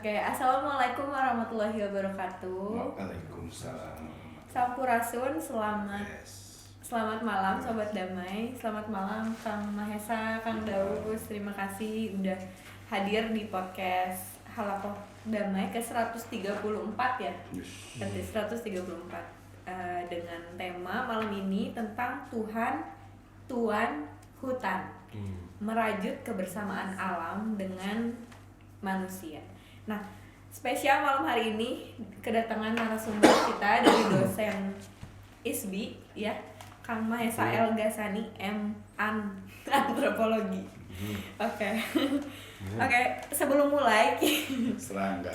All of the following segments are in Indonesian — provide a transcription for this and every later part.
Oke, assalamualaikum warahmatullahi wabarakatuh. Waalaikumsalam. Sampurasun, selamat Yes. selamat malam Sobat Damai. Selamat malam Kang Mahesa, Kang Daus. Terima kasih udah hadir di podcast Halakoh Damai ke 134 ya. Yes. Nanti 134 dengan tema malam ini tentang Tuhan, Tuan, Hutan. Merajut kebersamaan alam dengan manusia. Nah, spesial malam hari ini kedatangan narasumber kita dari dosen ISBI ya, Kang Mahesa El Ghazani Antropologi. Oke. Oke, sebelum mulai Serangga.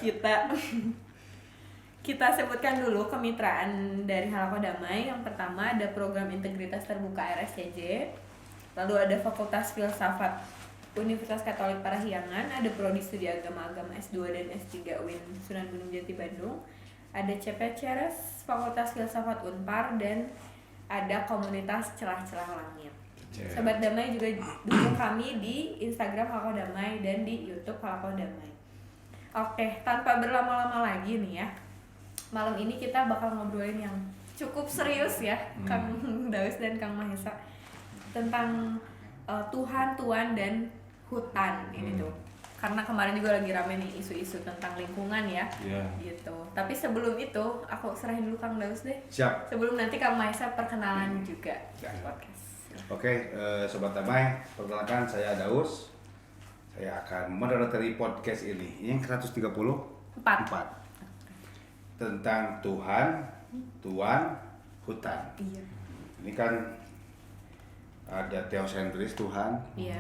kita sebutkan dulu kemitraan dari Halakoh Damai. Yang pertama ada program Integritas Terbuka RSCJ. Lalu ada Fakultas Filsafat Universitas Katolik Parahyangan, ada Prodi Studi Agama S2 dan S3 UIN Sunan Gunung Jati Bandung, ada CPCRS Fakultas Filsafat Unpar, dan ada komunitas Celah-Celah Langit. Sobat Damai juga dukung kami di Instagram Halakoh Damai dan di YouTube Halakoh Damai. Oke, tanpa berlama-lama lagi nih ya, malam ini kita bakal ngobrolin yang cukup serius ya, Kang Daus dan Kang Mahesa, tentang Tuhan, Tuan, dan hutan ini tuh. Karena kemarin juga lagi rame nih isu-isu tentang lingkungan ya, gitu. Tapi sebelum itu, aku serahin dulu Kang Daus deh. Siap. Sebelum nanti Kang Mahesa perkenalan juga di podcast. Oke, Sobat Damai, perkenalkan saya Daus. Saya akan moderate podcast ini. Yang ke-134 tentang Tuhan, Tuan, Hutan. Iya. Ini kan ada teosentris Tuhan. Iya.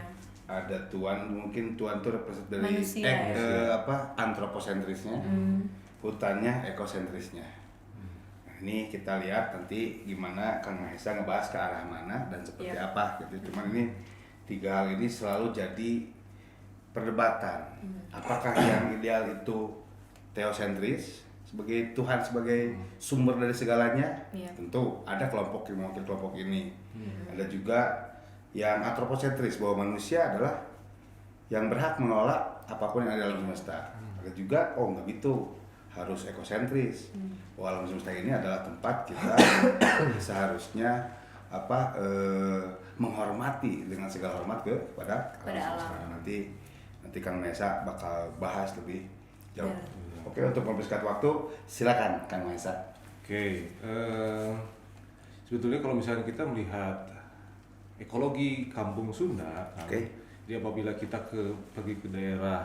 Ada Tuan, mungkin Tuan itu representasi dari Manusia, antroposentrisnya. Hutannya ekosentrisnya. Nah, ini kita lihat nanti gimana Kang Mahesa ngebahas ke arah mana dan seperti apa gitu. Cuman ini tiga hal ini selalu jadi perdebatan. Apakah yang ideal itu teosentris sebagai Tuhan sebagai sumber dari segalanya? Tentu ada kelompok yang mewakili kelompok ini. Ada juga yang antroposentris bahwa manusia adalah yang berhak mengelola apapun yang ada dalam semesta. Ada juga nggak gitu, harus ekosentris. Alam semesta ini adalah tempat kita seharusnya menghormati dengan segala hormat kepada alam semesta. Nanti Kang Mahesa bakal bahas lebih jauh. Oke, untuk mempersingkat waktu silakan Kang Mahesa. Oke, sebetulnya kalau misalnya kita melihat ekologi kampung Sunda, jadi apabila kita pergi ke daerah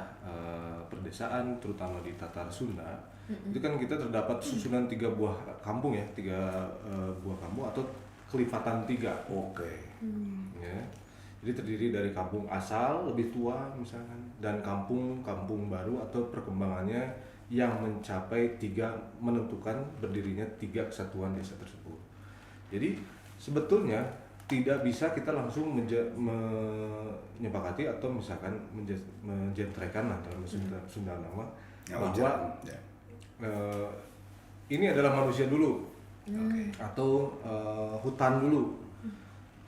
perdesaan, terutama di Tatar Sunda, itu kan kita terdapat susunan tiga buah kampung atau kelipatan tiga. Ya. Jadi terdiri dari kampung asal lebih tua misalkan, dan kampung baru atau perkembangannya yang menentukan berdirinya tiga kesatuan desa tersebut. Jadi sebetulnya tidak bisa kita langsung menyepakati atau misalkan menjentrekan dalam Sunda nama bahwa ini adalah manusia dulu atau hutan dulu.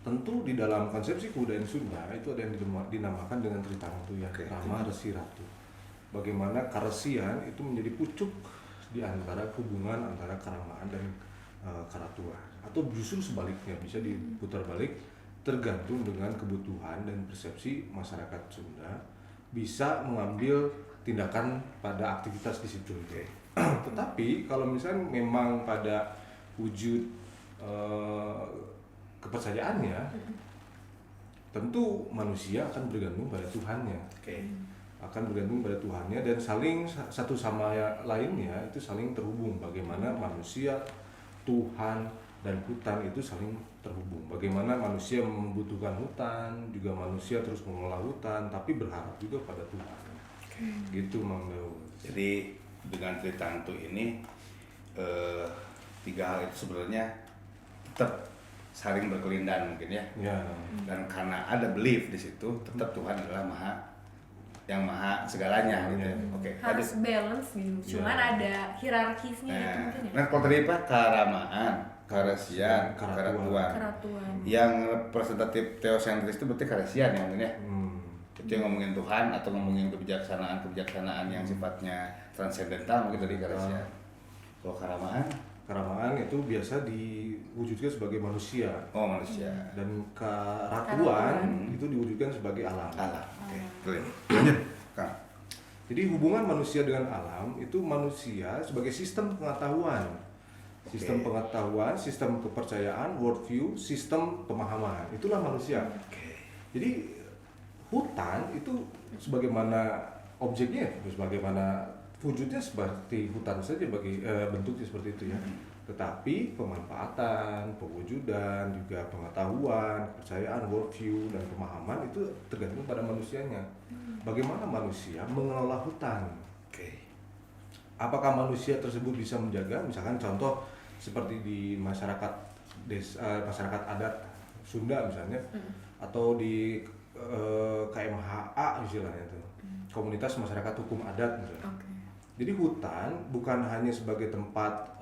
Tentu di dalam konsepsi kebudayaan Sunda itu ada yang dinamakan dengan Tritantu ya, Rama Resi Ratu. Bagaimana karesian itu menjadi pucuk di antara hubungan antara keramaan dan karatuan, atau justru sebaliknya bisa diputar balik, tergantung dengan kebutuhan dan persepsi masyarakat Sunda bisa mengambil tindakan pada aktivitas di situ. Tetapi kalau misalnya memang pada wujud kepercayaannya, tentu manusia akan bergantung pada Tuhannya. Akan bergantung pada Tuhannya dan saling satu sama lainnya itu saling terhubung. Bagaimana manusia, Tuhan, dan hutan itu saling terhubung. Bagaimana manusia membutuhkan hutan, juga manusia terus mengelola hutan, tapi berharap juga pada Tuhan. Gitu Mang Daud. Jadi dengan Tritantu ini tiga hal itu sebenarnya tetap saling berkelindahan mungkin ya. Dan karena ada belief di situ, tetap Tuhan adalah yang maha segalanya gitu. Harus balance gitu. Cuman ada hierarkisnya gitu mungkin ya. Nah, kalau tadi keramaan, karesian, karatuan. Yang representatif teosentris itu berarti karesian ya mungkin ya. Itu yang ngomongin Tuhan atau ngomongin kebijaksanaan yang sifatnya transendental mungkin tadi Karesya. Kalau Keramahan itu biasa diwujudkan sebagai manusia. Oh, manusia. Dan keratuan itu diwujudkan sebagai alam. Oke. Lanjut, Kang. Jadi hubungan manusia dengan alam itu manusia sebagai sistem pengetahuan. Sistem pengetahuan, sistem kepercayaan, worldview, sistem pemahaman. Itulah manusia. Jadi hutan itu sebagaimana objeknya, sebagaimana wujudnya seperti hutan saja, bagi bentuknya seperti itu ya. Tetapi pemanfaatan, pewujudan, juga pengetahuan, kepercayaan, worldview dan pemahaman itu tergantung pada manusianya. Bagaimana manusia mengelola hutan? Apakah manusia tersebut bisa menjaga? Misalkan contoh seperti di masyarakat masyarakat adat Sunda misalnya, atau di KMHA istilahnya itu, komunitas masyarakat hukum adat misalnya. Jadi hutan bukan hanya sebagai tempat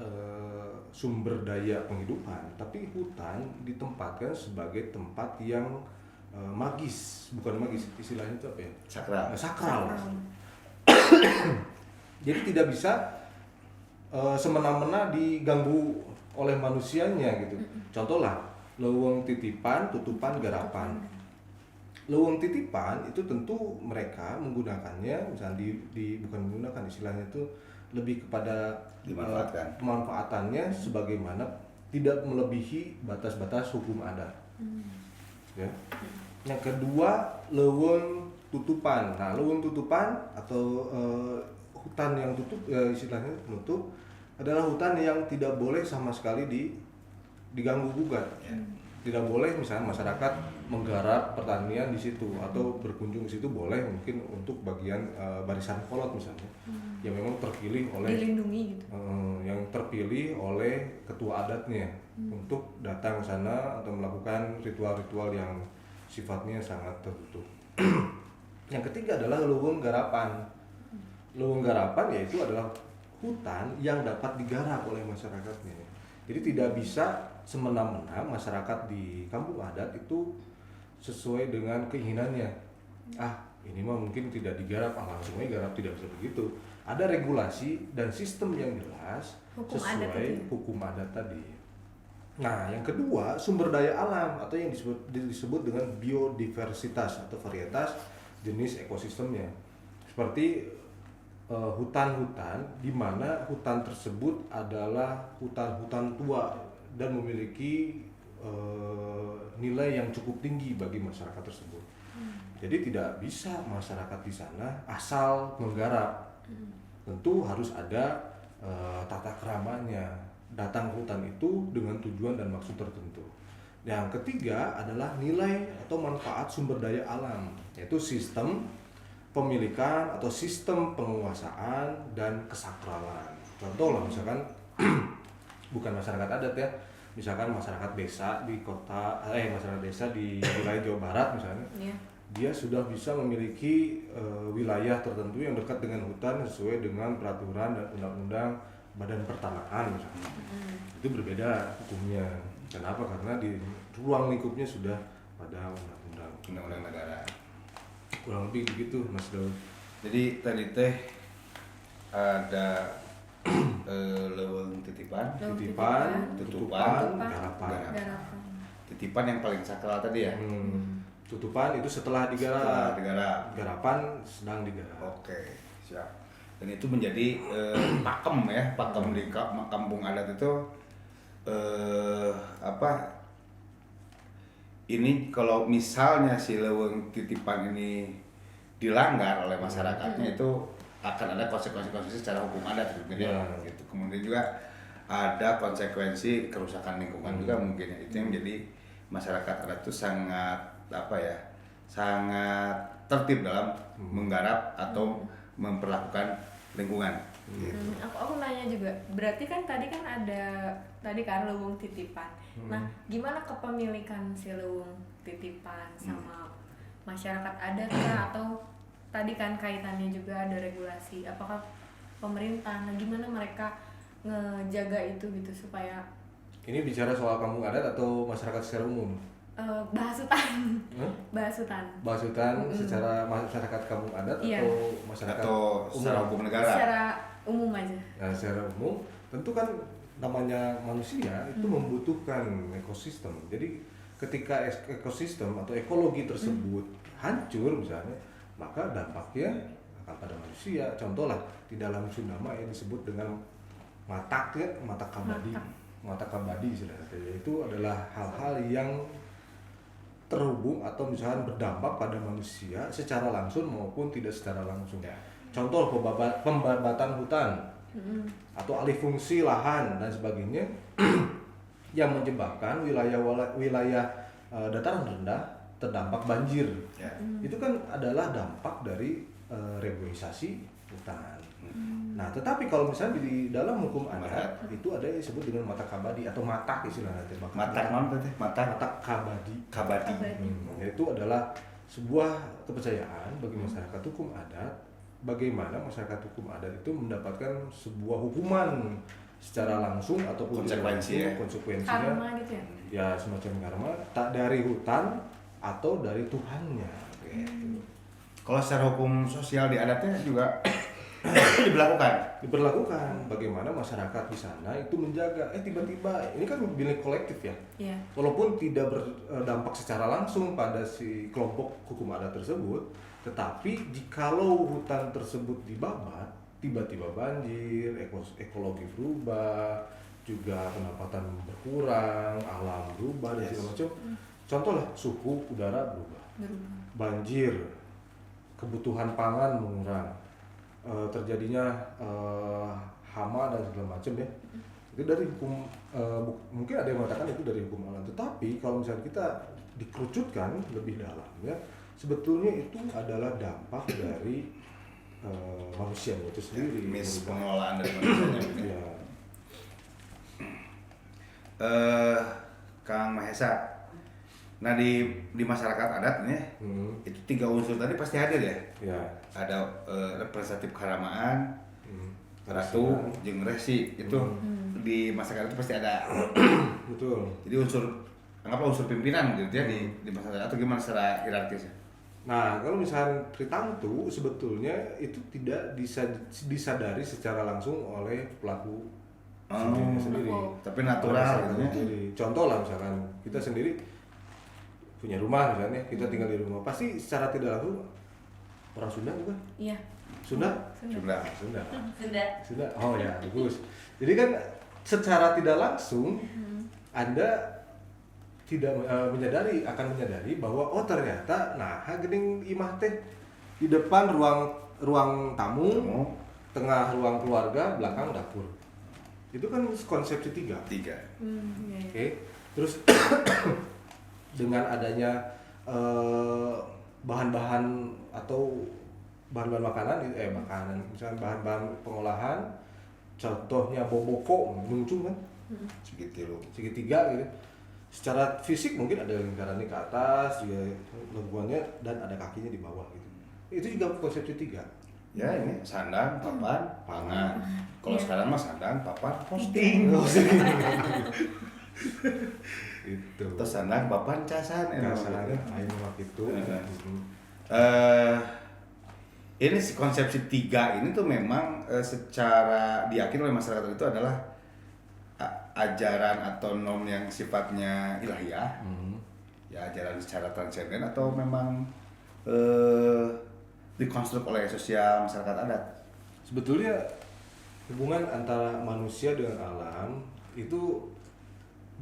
sumber daya penghidupan, tapi hutan ditempatkan sebagai tempat yang magis, bukan magis, istilahnya itu apa ya? Sakral. Jadi tidak bisa semena-mena diganggu oleh manusianya gitu. Contohlah leuweung titipan, tutupan, garapan. Leuweung titipan itu tentu mereka menggunakannya, misalnya bukan menggunakan, istilahnya itu lebih kepada pemanfaatannya sebagaimana tidak melebihi batas-batas hukum adat. Ya. Yang kedua, leuweung tutupan. Nah, leuweung tutupan atau hutan yang tutup, istilahnya penutup, adalah hutan yang tidak boleh sama sekali diganggu gugat. Tidak boleh misalnya masyarakat menggarap pertanian di situ atau berkunjung di situ, boleh mungkin untuk bagian barisan kolot misalnya, yang memang terpilih oleh dilindungi gitu. Yang terpilih oleh ketua adatnya untuk datang ke sana atau melakukan ritual-ritual yang sifatnya sangat tertutup. Yang ketiga adalah leuweung garapan. Leuweung garapan yaitu adalah hutan yang dapat digarap oleh masyarakatnya. Jadi tidak bisa semena-mena masyarakat di kampung adat itu sesuai dengan keinginannya. Ini mah mungkin tidak digarap, langsung aja garap, tidak bisa begitu. Ada regulasi dan sistem yang jelas sesuai hukum adat tadi. Nah, yang kedua, sumber daya alam atau yang disebut dengan biodiversitas atau varietas jenis ekosistemnya. Seperti hutan-hutan di mana hutan tersebut adalah hutan-hutan tua dan memiliki nilai yang cukup tinggi bagi masyarakat tersebut. Jadi tidak bisa masyarakat di sana asal menggarap. Tentu harus ada tata keramanya. Datang ke hutan itu dengan tujuan dan maksud tertentu. Yang ketiga adalah nilai atau manfaat sumber daya alam, yaitu sistem pemilikan atau sistem penguasaan dan kesakralan. Contoh lah misalkan bukan masyarakat adat ya, misalkan masyarakat desa di masyarakat desa di wilayah Jawa Barat misalnya, dia sudah bisa memiliki wilayah tertentu yang dekat dengan hutan sesuai dengan peraturan dan undang-undang Badan Pertanahan misalnya. Itu berbeda hukumnya. Kenapa? Karena di ruang lingkupnya sudah pada undang-undang negara. Kurang lebih begitu, Mas Daud. Jadi tadi teh ada leuweung titipan, tutupan, garapan. Titipan yang paling sakral tadi ya. Tutupan itu setelah digarap. Garapan sedang digarap. Oke, siap. Dan itu menjadi pakem ya, pakem di kampung adat itu ini kalau misalnya si leuweung titipan ini dilanggar oleh masyarakatnya itu akan ada konsekuensi secara hukum adat gitu. Kemudian juga ada konsekuensi kerusakan lingkungan juga mungkin ya. Itu yang menjadi masyarakat adat itu sangat sangat tertib dalam menggarap atau memperlakukan lingkungan. Aku nanya juga, berarti kan tadi kan leuweung titipan. Nah, gimana kepemilikan si leuweung titipan sama masyarakat adat atau tadi kan kaitannya juga ada regulasi, apakah pemerintah, nah gimana mereka ngejaga itu gitu supaya. Ini bicara soal kampung adat atau masyarakat secara umum? bahas hutan. Bahas hutan. Bahas hutan secara masyarakat kampung adat atau masyarakat atau secara hukum negara? Secara umum aja. Nah, secara umum tentu kan namanya manusia itu membutuhkan ekosistem. Jadi ketika ekosistem atau ekologi tersebut hancur misalnya, maka dampaknya akan pada manusia. Contoh lah di dalam Sunda yang disebut dengan matak ya, matak kabadi istilahnya. Itu adalah hal-hal yang terhubung atau misalkan berdampak pada manusia secara langsung maupun tidak secara langsung. Contoh pembabatan hutan atau alih fungsi lahan dan sebagainya yang menyebabkan wilayah dataran rendah terdampak banjir. Itu kan adalah dampak dari reboisasi hutan. Nah, tetapi kalau misalnya di dalam hukum adat itu ada yang disebut dengan matak kabadi atau matak istilahnya. Matak non berarti matak kabadi. Itu adalah sebuah kepercayaan bagi masyarakat hukum adat, bagaimana masyarakat hukum adat itu mendapatkan sebuah hukuman secara langsung ataupun konsekuensinya karma gitu ya? Ya semacam karma, tak dari hutan atau dari Tuhannya gitu. Kalau secara hukum sosial di adatnya juga diberlakukan bagaimana masyarakat di sana itu menjaga tiba-tiba ini kan milik kolektif ya. Walaupun tidak berdampak secara langsung pada si kelompok hukum adat tersebut, tetapi jikalau hutan tersebut dibabat, tiba-tiba banjir, ekologi berubah, juga pendapatan berkurang, alam berubah dan segala macam. Contoh lah suhu udara berubah. Banjir, kebutuhan pangan mengurang, terjadinya hama dan segala macam ya. Itu dari hukum, mungkin ada yang mengatakan itu dari hukum alam. Tetapi kalau misalnya kita dikerucutkan lebih dalam ya, sebetulnya itu adalah dampak dari manusia itu sendiri. Pengelolaan dari manusianya. Kang Mahesa, nah di masyarakat adat nih itu 3 unsur tadi pasti hadir ya. Ada representatif keharamaan, ratu, jeung resi itu di masyarakat itu pasti ada. Betul. Jadi anggaplah unsur pimpinan gitu ya di masyarakat atau gimana secara hierarkis? Nah kalau misalnya Tritamtu sebetulnya itu tidak disadari secara langsung oleh pelaku sendiri. Tapi natural gitu ya. Contoh lah misalkan kita sendiri punya rumah misalnya, kita tinggal di rumah, pasti secara tidak langsung orang Sunda bukan? Iya. Sunda. Oh ya, bagus. Jadi kan secara tidak langsung Anda tidak akan menyadari bahwa oh ternyata nah gening imah teh di depan ruang tamu, tengah ruang keluarga, belakang dapur. Itu kan konsepsi tiga. Oke. Terus dengan adanya bahan-bahan atau bahan-bahan makanan, misalnya bahan-bahan pengolahan, contohnya boboko muncul kan, segitiga gitu. Secara fisik mungkin ada lingkarannya ke atas, juga lengkuannya dan ada kakinya di bawah gitu. Itu juga konsepsi tiga. Ya ini sandang, papan, pangan. Kalau sekarang mah sandang, papan, posting. Itu. Terus sandang, papan, casan. Itu. Ini si konsepsi tiga ini tuh memang secara diyakini oleh masyarakat itu adalah ajaran atau norm yang sifatnya ilahiyah, ya ajaran secara transenden atau memang dikonstruk oleh sosial masyarakat adat. Sebetulnya hubungan antara manusia dengan alam itu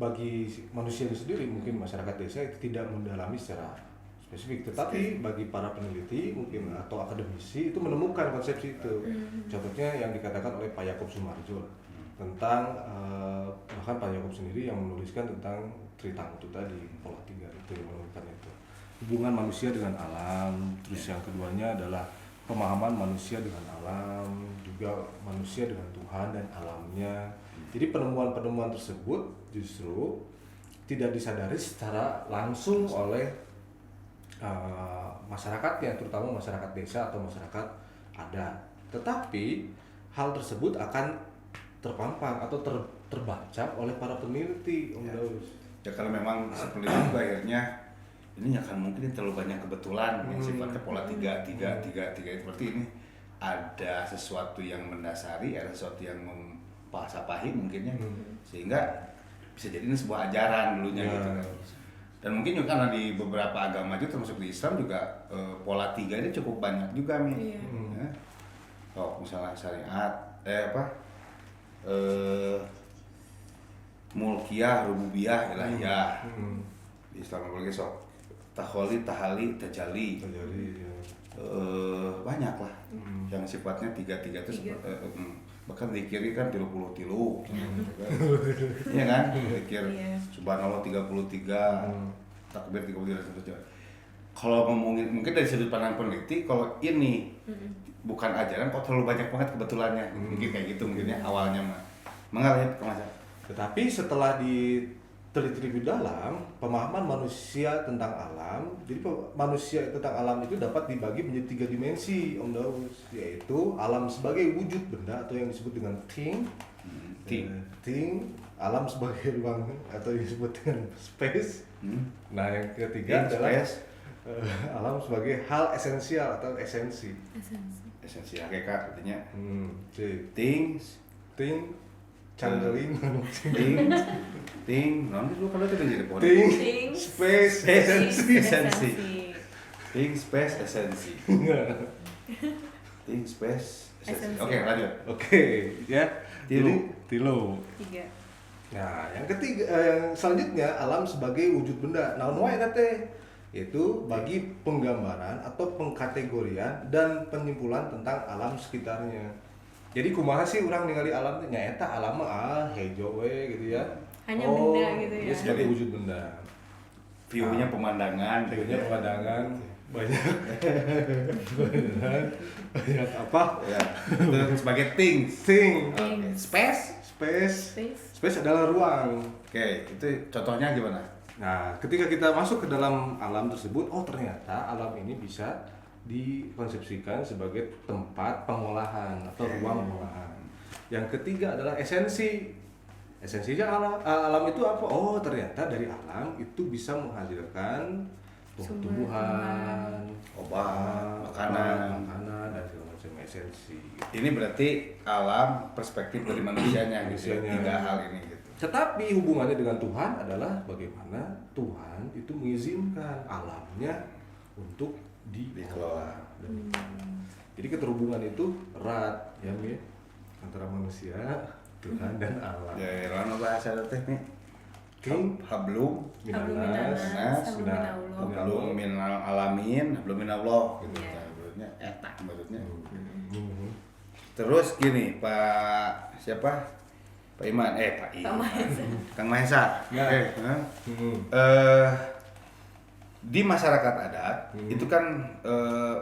bagi manusia itu sendiri, mungkin masyarakat desa itu tidak mendalami secara spesifik, tetapi bagi para peneliti mungkin atau akademisi itu menemukan konsepsi itu. Contohnya yang dikatakan oleh Pak Yakob Sumarjo tentang bahkan Pak Yakob sendiri yang menuliskan tentang Tritamtu tadi, pola 3 itu yang menemukan itu. Hubungan manusia dengan alam, terus yang keduanya adalah pemahaman manusia dengan alam, juga manusia dengan Tuhan dan alamnya. Jadi penemuan-penemuan tersebut justru tidak disadari secara langsung oleh masyarakatnya, terutama masyarakat desa atau masyarakat adat. Tetapi hal tersebut akan terpampang atau terbaca oleh para peneliti, Om Daus. Ya kalau memang seperti itu akhirnya ini akan mungkin terlalu banyak kebetulan yang sifatnya pola 3 seperti ini. Ada sesuatu yang mendasari, ada sesuatu yang mempasapahi mungkinnya, sehingga bisa jadi ini sebuah ajaran dulunya gitu kan. Dan mungkin juga karena di beberapa agama juga termasuk di Islam juga pola 3 ini cukup banyak juga nih. Ya. Oh, misalnya syariat, mulkiyah, rububiyah, ilahiyah. Di Islam apalagi sok taholi, tahali, tajali. Banyak lah yang sifatnya 3 itu bahkan zikir kan 30 iya kan, zikir subhanallah 33, takbir 33. Kalau ngomongin mungkin dari sudut pandang peneliti, kalau ini bukan ajaran kok terlalu banyak banget kebetulannya, mungkin kayak gitu mungkinnya awalnya mah mengalir ke masa. Tetapi setelah diteliti lebih dalam, pemahaman manusia tentang alam, jadi manusia tentang alam itu dapat dibagi menjadi 3 dimensi, Om Daus, yaitu alam sebagai wujud benda atau yang disebut dengan thing, alam sebagai ruang atau yang disebut dengan space. Nah, yang ketiga adalah alam sebagai hal esensial atau esensi. Esensi hakikat artinya. Things, channeling, Ting, non itu kalau itu jadi pohon. Ting, space, esensi. Ting, space, esensi. Ting, space, esensi. Oke, lanjut. Oke, ya. Tilu. 3. Nah, yang ketiga, yang selanjutnya alam sebagai wujud benda. Naon wae teh? Yaitu bagi penggambaran atau pengkategorian dan penyimpulan tentang alam sekitarnya. Jadi kumaha sih orang ningali alam teh nyaeta alam mah hejo we gitu ya. Hanya benda gitu ya. Dia sebagai wujud benda. View-nya pemandangan, banyak apa? Ya. Itu sebagai things. Space adalah ruang. Oke, itu contohnya gimana? Nah, ketika kita masuk ke dalam alam tersebut, oh ternyata alam ini bisa dikonsepsikan sebagai tempat pengolahan atau ruang pengolahan. Yang ketiga adalah esensi. Esensinya alam itu apa? Oh, ternyata dari alam itu bisa menghasilkan tumbuhan, obat, makanan dan segala macam esensi. Ini berarti alam perspektif dari manusianya gitu. 3 hal ini gitu. Tetapi hubungannya dengan Tuhan adalah bagaimana Tuhan itu mengizinkan alamnya untuk dikelola. Jadi keterhubungan itu erat ya Mi, antara manusia, Tuhan dan alam. Ya, lama bahasa teh nih. Hablum minas, hablum minal alamin, hablum minallah gitu. Maksudnya maksudnya. Terus gini, Pak siapa? Pak Iman, Pak Iman. Kang Mahesa. Di masyarakat adat itu kan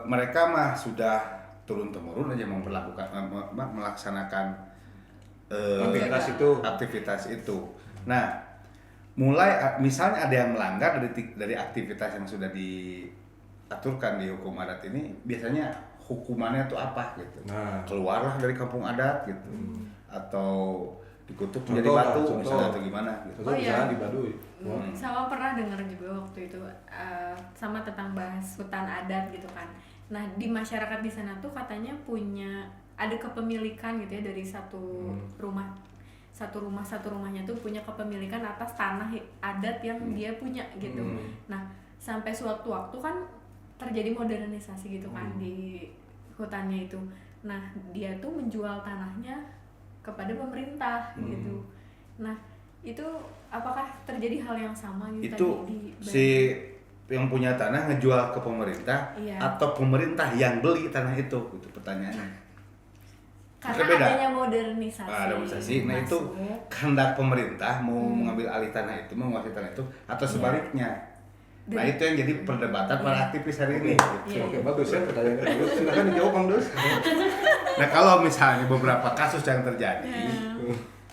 mereka mah sudah turun-temurun aja melaksanakan aktivitas itu. Nah, mulai misalnya ada yang melanggar dari aktivitas yang sudah diaturkan di hukum adat ini, biasanya hukumannya tuh apa gitu. Nah, keluarlah dari kampung adat gitu. Atau dikutuk menjadi batu misalnya atau gimana gitu. Oh iya, di Baduy. Sama pernah dengar juga waktu itu sama tentang bahas hutan adat gitu kan. Nah, di masyarakat di sana tuh katanya ada kepemilikan gitu ya dari satu rumahnya tuh punya kepemilikan atas tanah adat yang dia punya gitu. Nah, sampai suatu waktu kan terjadi modernisasi gitu kan di hutannya itu. Nah, dia tuh menjual tanahnya kepada pemerintah gitu. Nah, itu apakah terjadi hal yang sama gitu? Itu si yang punya tanah ngejual ke pemerintah, atau pemerintah yang beli tanah itu? Itu pertanyaannya. Karena adanya modernisasi. Nah, itu kehendak pemerintah mau mengambil alih tanah itu, menguasai tanah itu, atau sebaliknya. Nah, itu yang jadi perdebatan para aktivis hari ini. Oke, bagus ya pertanyaannya. Terus silakan dijawab Bang Dos. Nah, kalau misalnya beberapa kasus yang terjadi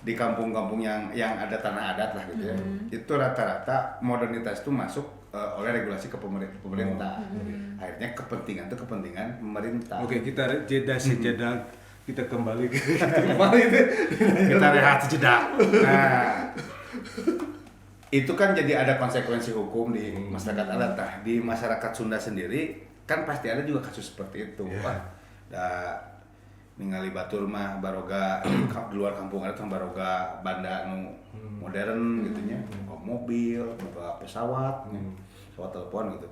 di kampung-kampung yang ada tanah adat lah gitu ya, itu rata-rata modernitas itu masuk oleh regulasi pemerintah. Akhirnya kepentingan itu kepentingan pemerintah. Oke, kita jeda sejenak. Kita kembali kita rehat sejenak. Nah, itu kan jadi ada konsekuensi hukum di masyarakat adat. Nah, di masyarakat Sunda sendiri kan pasti ada juga kasus seperti itu. Wah, ningali batur mah baroga di luar kampung adat kan baroga banda nu modern gitu nya, mobil, pesawat, pesawat telepon gitu.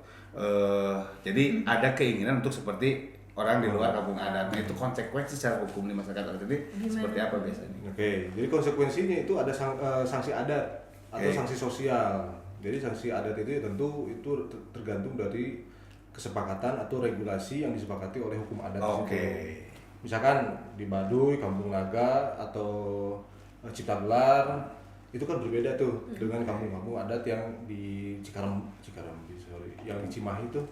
Jadi ada keinginan untuk seperti orang di luar kampung adat. Nah, itu konsekuensi secara hukum di masyarakat adat itu seperti apa biasanya? Oke, jadi konsekuensinya itu ada sanksi adat atau sanksi sosial. Jadi sanksi adat itu tentu itu tergantung dari kesepakatan atau regulasi yang disepakati oleh hukum adat. Misalkan di Baduy, Kampung Naga atau Ciptagelar itu kan berbeda tuh dengan kampung-kampung adat yang di yang di Cimahi itu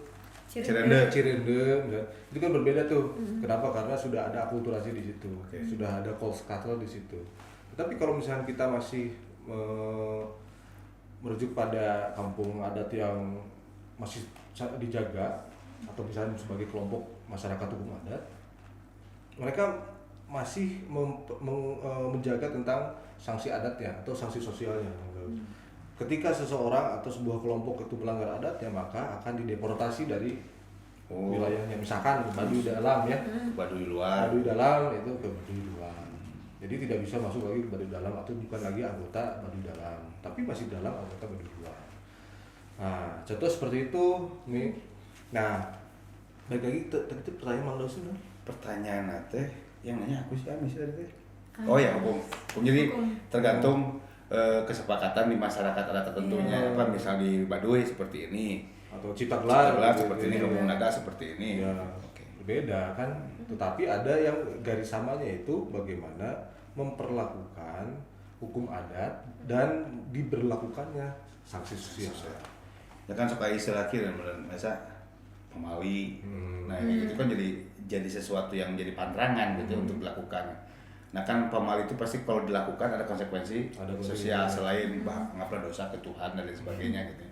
Cirende, itu kan berbeda tuh. Kenapa? Karena sudah ada akulturasi di situ, sudah ada kolskatel di situ. Tapi kalau misalnya kita masih merujuk pada kampung adat yang masih dijaga atau misalnya sebagai kelompok masyarakat hukum adat, mereka masih menjaga tentang sanksi adatnya atau sanksi sosialnya. Ketika seseorang atau sebuah kelompok itu melanggar adatnya, maka akan dideportasi dari wilayahnya. Misalkan Baduy dalam ya, Baduy luar, Baduy dalam itu ke Baduy luar. Jadi tidak bisa masuk lagi ke Baduy dalam atau bukan lagi anggota Baduy dalam, tapi masih dalam anggota Baduy luar. Nah, contoh seperti itu nih. Nah, balik lagi tadi pertanyaan Mang Dausun. Pertanyaan teh yang nanya aku sih misalnya teh. Oh ya, hukum. Jadi tergantung kesepakatan di masyarakat adat tertentunya. Apa misal di Baduy seperti ini atau Ciptagelar seperti ini, Kampung Naga seperti ini. Ya, berbeda kan. Tetapi ada yang garis samanya itu bagaimana memperlakukan hukum adat dan diberlakukannya sanksi sosial. Ya kan suka istilah kira masa pemawi. Nah, itu kan jadi sesuatu yang jadi pantangan gitu untuk dilakukan. Nah, kan pemawi itu pasti kalau dilakukan ada konsekuensi sosial selain ngapal dosa ke Tuhan dan lain sebagainya gitu.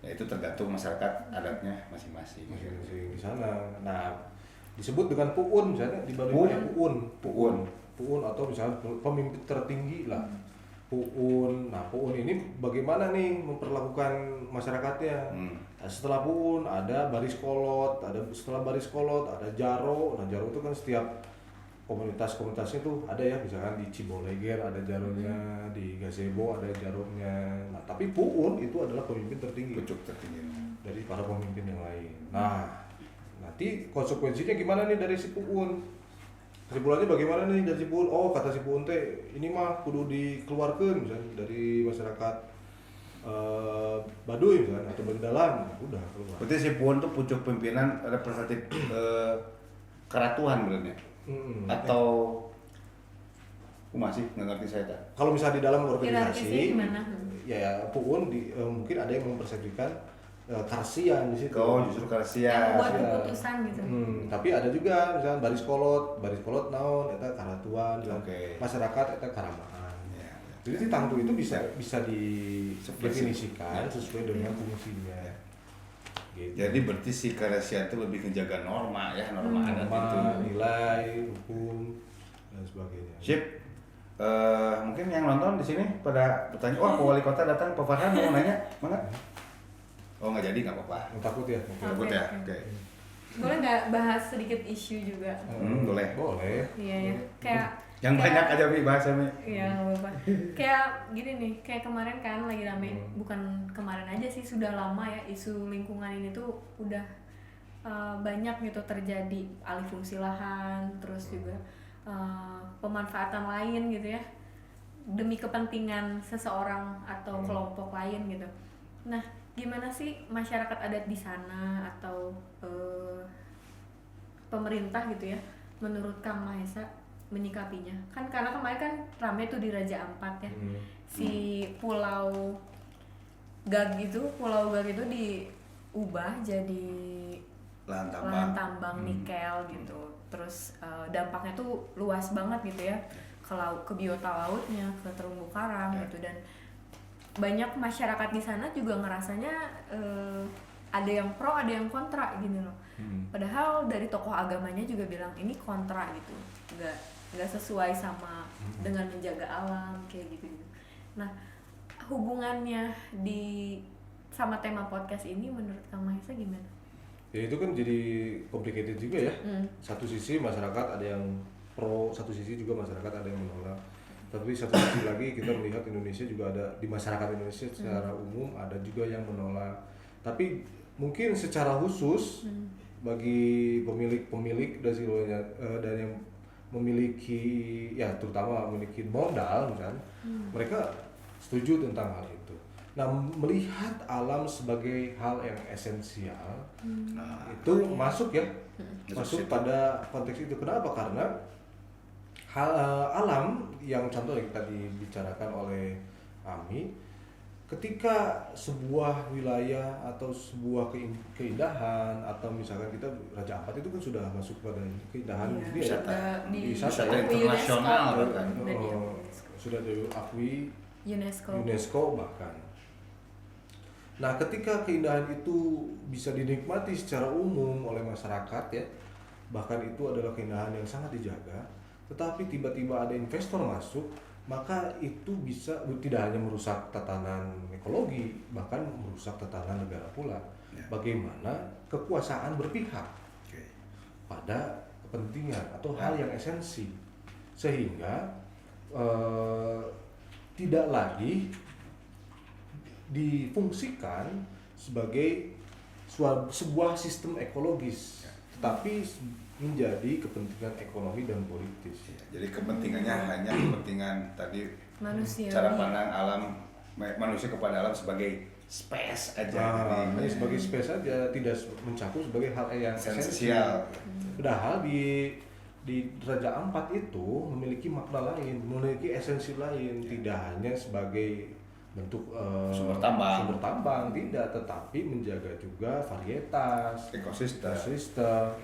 Ya itu tergantung masyarakat adatnya masing-masing di sana. Nah, disebut dengan puun misalnya di Baduy puun atau misalnya pemimpin tertinggi lah. Puun. Nah, puun ini bagaimana nih memperlakukan masyarakatnya? Nah, setelah puun ada baris kolot, setelah baris kolot ada jaro. Nah, jaro itu kan setiap komunitasnya tuh ada ya, misalkan di Ciboleger ada jaronya, di Gazebo ada jaronya. Nah, tapi puun itu adalah pemimpin tertinggi, pucuk tertinggi dari para pemimpin yang lain. Nah, nanti konsekuensinya gimana nih dari si puun? Kesimpulannya bagaimana nih dari si puun? Oh, kata si puun teh ini mah kudu dikeluarkan misalnya dari masyarakat Baduy misalnya atau Baduy dalam, udah keluar. Berarti si puun tuh pucuk pimpinan representatif keratuan berarti. Atau masih nggak ngerti saya tak. Kalau misalnya di dalam organisasi, ya puun mungkin ada yang mempersepsikan karsian di situ. Oh, justru karsian. Buat keputusan gitu. Tapi ada juga misalnya baris kolot naon eta karatuan, masyarakat eta karamaan. Ya. Jadi tangtu itu bisa didefinisikan sesuai dengan fungsinya. Gitu. Jadi berarti si karsian itu lebih menjaga norma ya, norma adat itu, nilai, hukum dan sebagainya. Sip. Mungkin yang nonton di sini pada bertanya, wah Wali Kota datang, Pak Farhan mau nanya, mana? Oh nggak jadi, nggak apa-apa. Takut ya? Takut ya, oke. Boleh nggak bahas sedikit isu juga? Boleh. Iya ya, kayak yang banyak aja Mi bahasanya. Iya nggak apa-apa. Kayak gini nih, kayak kemarin kan lagi rame, bukan kemarin aja sih, sudah lama ya isu lingkungan ini tuh udah banyak gitu terjadi, alih fungsi lahan, terus juga pemanfaatan lain gitu ya, demi kepentingan seseorang atau kelompok lain gitu. Nah, gimana sih masyarakat adat di sana atau pemerintah gitu ya, menurut Kang Mahesa menyikapinya? Kan karena kemarin kan rame tuh di Raja Ampat ya, si Pulau Gag itu diubah jadi lahan tambang nikel gitu. Terus dampaknya tuh luas banget gitu ya, ke biota lautnya, ke terumbu karang gitu, dan banyak masyarakat di sana juga ngerasanya ada yang pro, ada yang kontra gini loh. Padahal dari tokoh agamanya juga bilang ini kontra gitu, nggak sesuai sama dengan menjaga alam kayak gitu. Nah, hubungannya di sama tema podcast ini menurut Kang Mahesa gimana? Ya itu kan jadi complicated juga ya. Satu sisi masyarakat ada yang pro, satu sisi juga masyarakat ada yang menolak. Tapi satu sisi lagi kita melihat Indonesia juga ada, di masyarakat Indonesia secara umum ada juga yang menolak. Tapi mungkin secara khusus bagi pemilik dan yang memiliki ya terutama memiliki modal misalnya, mereka setuju tentang hal itu. Nah, melihat alam sebagai hal yang esensial, itu masuk ya, masuk pada konteks itu. Kenapa? Karena alam yang contoh yang tadi dibicarakan oleh Ami, ketika sebuah wilayah atau sebuah keindahan atau misalkan kita Raja Ampat itu kan sudah masuk pada keindahan wisata wisata internasional kan. Sudah diakui UNESCO bahkan. Nah, ketika keindahan itu bisa dinikmati secara umum oleh masyarakat ya, bahkan itu adalah keindahan yang sangat dijaga, tetapi tiba-tiba ada investor masuk, maka itu bisa tidak hanya merusak tatanan ekologi, bahkan merusak tatanan negara pula. Bagaimana kekuasaan berpihak pada kepentingan atau hal yang esensi, sehingga tidak lagi difungsikan sebagai sebuah sistem ekologis, tetapi menjadi kepentingan ekonomi dan politis. Jadi kepentingannya hanya kepentingan tadi manusia, cara pandang alam manusia kepada alam sebagai space aja. Hanya sebagai space aja, tidak mencakup sebagai hal yang esensial. Padahal di Raja Ampat itu memiliki makna lain, memiliki esensi lain, tidak hanya sebagai bentuk sumber tambang tidak, tetapi menjaga juga varietas, ekosistem,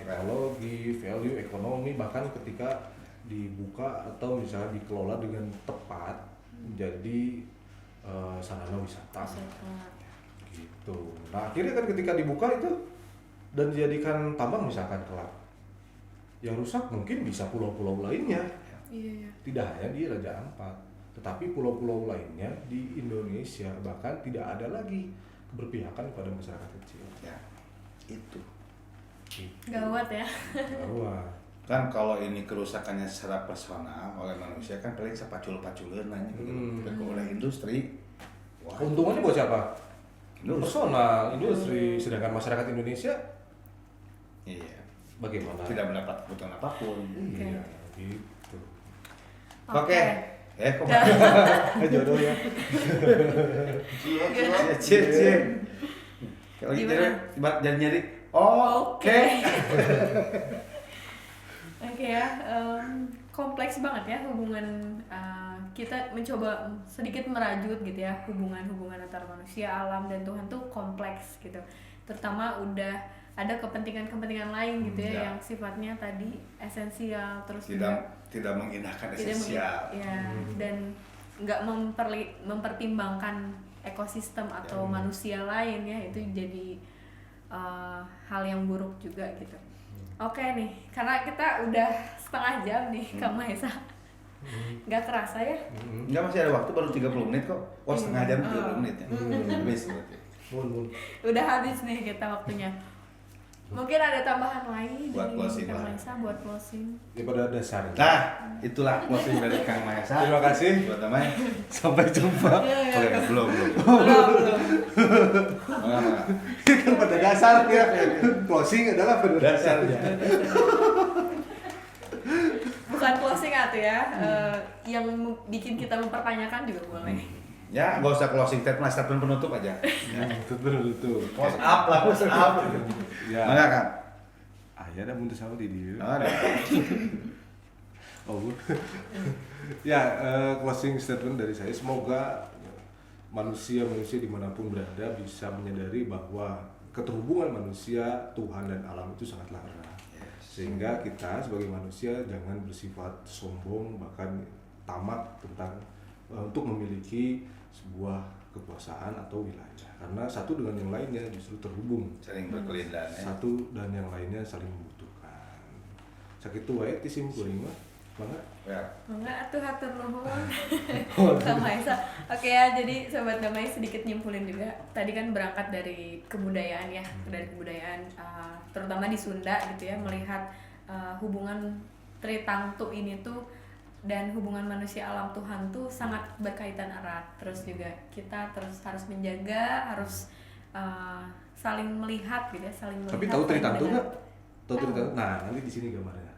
ekologi, value ekonomi, bahkan ketika dibuka atau misalnya dikelola dengan tepat menjadi sarana wisata. Gitu. Nah, akhirnya kan ketika dibuka itu dan dijadikan tambang misalkan kelak, yang rusak mungkin bisa pulau-pulau lainnya. Tidak hanya di Raja Ampat, tetapi pulau-pulau lainnya di Indonesia, bahkan tidak ada lagi keberpihakan pada masyarakat kecil. Ya, itu. Gawat ya. Gawat. Kan kalau ini kerusakannya secara personal oleh manusia kan paling sepacul-paculan aja gitu. Oleh industri. Wah, keuntungannya buat siapa? Personal, industri. Hmm. Sedangkan masyarakat Indonesia iya, bagaimana? Tidak mendapat kebutuhan apapun. Iya, gitu. Oke. Kok jodoh ya. Cie. Kalau gitu jangan nyari. Oke. Oke ya, kompleks banget ya hubungan, kita mencoba sedikit merajut gitu ya, hubungan antara manusia, alam, dan Tuhan tuh kompleks gitu. Terutama udah ada kepentingan lain gitu ya, yang sifatnya tadi esensial, terus tidak mengindahkan esensial. Dan nggak mempertimbangkan ekosistem atau manusia lain ya, itu jadi hal yang buruk juga gitu. Oke nih, karena kita udah setengah jam nih Kang Mahesa, nggak kerasa ya? Nggak, masih ada waktu, baru 30 menit kok. Oh, setengah jam 30 menit ya. Habis berarti. Udah habis nih kita waktunya. Mungkin ada tambahan lain buat dari Kang Mahesa buat closing. Ya pada dasarnya. Nah, itulah closing dari Kang Mahesa. Terima kasih buat teman. Sampai jumpa. Oke, belum. Kan pada dasarnya closing adalah pada dasarnya. Bukan closing atuh ya, yang bikin kita mempertanyakan juga boleh. Ya, nggak usah closing statement penutup aja. Betul. Close up. Ya. Mana Kang? Ya ada mundur sama di dia. Ada. Ya, closing statement dari saya, semoga manusia dimanapun berada bisa menyadari bahwa keterhubungan manusia, Tuhan dan alam itu sangatlah erat. Sehingga kita sebagai manusia jangan bersifat sombong bahkan tamak tentang untuk memiliki sebuah kekuasaan atau wilayah, karena satu dengan yang lainnya justru terhubung, saling berkelindahan. Satu dan yang lainnya saling membutuhkan. Sakitu wae ti sim kuring mah. Mangga. Ya. Enggak atuh hatur nuhun. Kang Maesa. Oke ya, jadi sobat Damai sedikit nyimpulin juga. Tadi kan berangkat dari kebudayaan ya, dari kebudayaan terutama di Sunda gitu ya, melihat hubungan Tritangtu ini tuh dan hubungan manusia alam Tuhan tuh sangat berkaitan erat. Terus juga kita terus harus menjaga, harus saling melihat gitu ya, saling melihat. Tapi tahu Tritangtu mendengar. nggak? Tahu Tritangtu? Nah, nanti di sini gambarnya.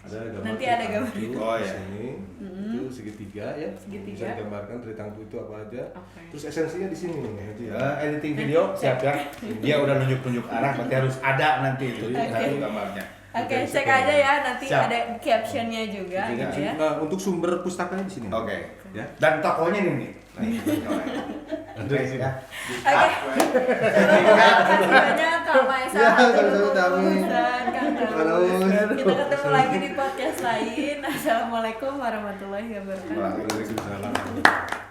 Ada gambar Nanti ada Tritangtu gambar. Oh, di ya. sini. Itu segitiga ya. Segitiga. Bisa digambarkan Tritangtu itu apa aja. Oke. Terus esensinya di sini nanti ya. Editing video siap ya. Dia udah nunjuk-nunjuk arah, berarti harus ada nanti itu Oke. satu gambarnya. Oke, cek aja ya, nanti Siap. ada captionnya juga Jadi, gitu ya. Nah, untuk sumber pustakanya di sini. Oke. Ya. Dan tokonya nih. Ada di sini. Oke. Terima kasih banyak Kang Maesa. Ya, hatur sama-sama, nuhun, Tami. Kang Daus. Kita ketemu lagi di podcast lain. Assalamualaikum warahmatullahi wabarakatuh. Waalaikumsalam.